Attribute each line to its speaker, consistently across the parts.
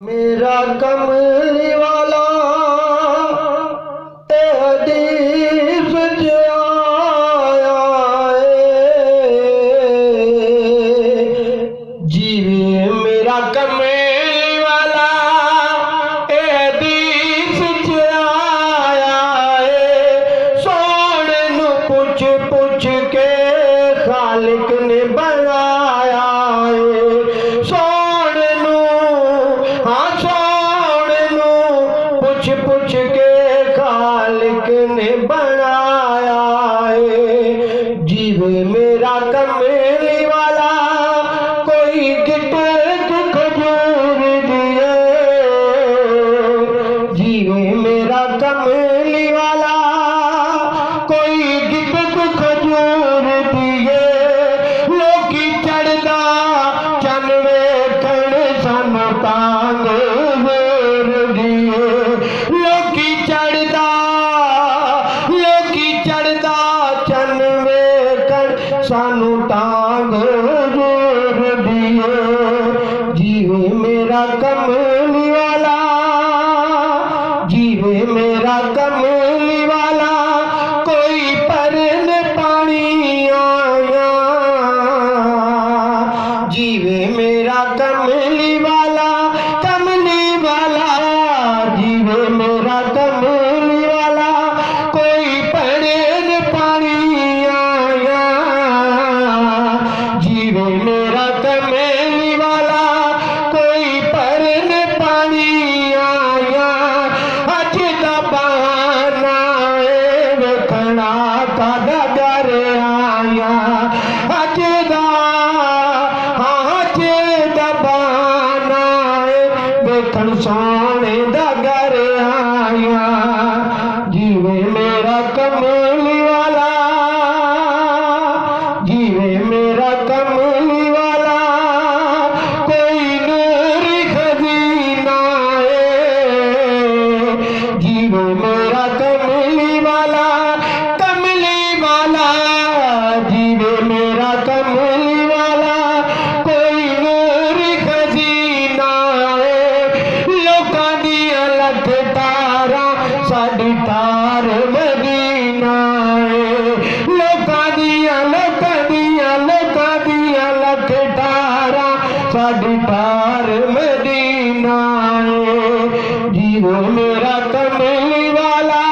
Speaker 1: मेरा कमली वाला ते हदीस च आया जीवे मेरा कमली वाला ते हदीस च आया सोने नू पुछ पुछ के खालिक ने बनाया सोने नू हाँ सोने नू पुछ पुछ के खालिक ने बनाया जीवे मेरा कमली वाला कोई गिट खजूर दिए जीवे मेरा कमली वाला कोई गिट खजूर दिए लोकी चढ़दा चन वेखण सानू तांग जोर दिए लोकी चढ़दा चन वेखण सानू तांग जोर दिए जीवे मेरा कमली वाला जीवे मेरा कमली वाला कोई परन पानी आया जीवे मेरा कमली वाला जीवे मेरा कमली वाला कोई परन पानी आया जीवे मेरा कमली वाला कोई परन पानी आया अज दा बहाना वेखना कादा डर आया अज दा बहाना वेखण सोने दा घर आया जीवे मेरा कमली वाला जीवे मेरा कमली वाला कोई नूर खजीना जीवे मेरा कमली वाला जीवे मेरा कमली वाला कोई नूर खजीना लोकां दियां लख तारा साडी तार मदीना लोकां दियां लख तारा साडी तार मदीना जीवे मेरा कमली वाला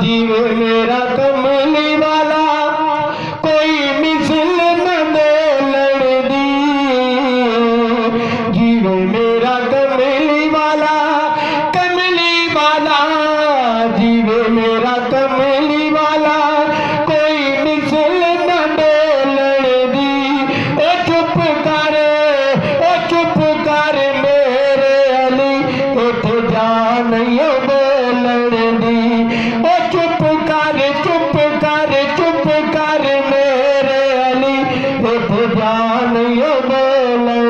Speaker 1: जीवे मेरा कमली वाला कोई मिसल न दे लड़दी जीवे मेरा कमली वाला जीवे मेरा कमली वाला कोई मिसल न दे लड़दी ओ चुप कर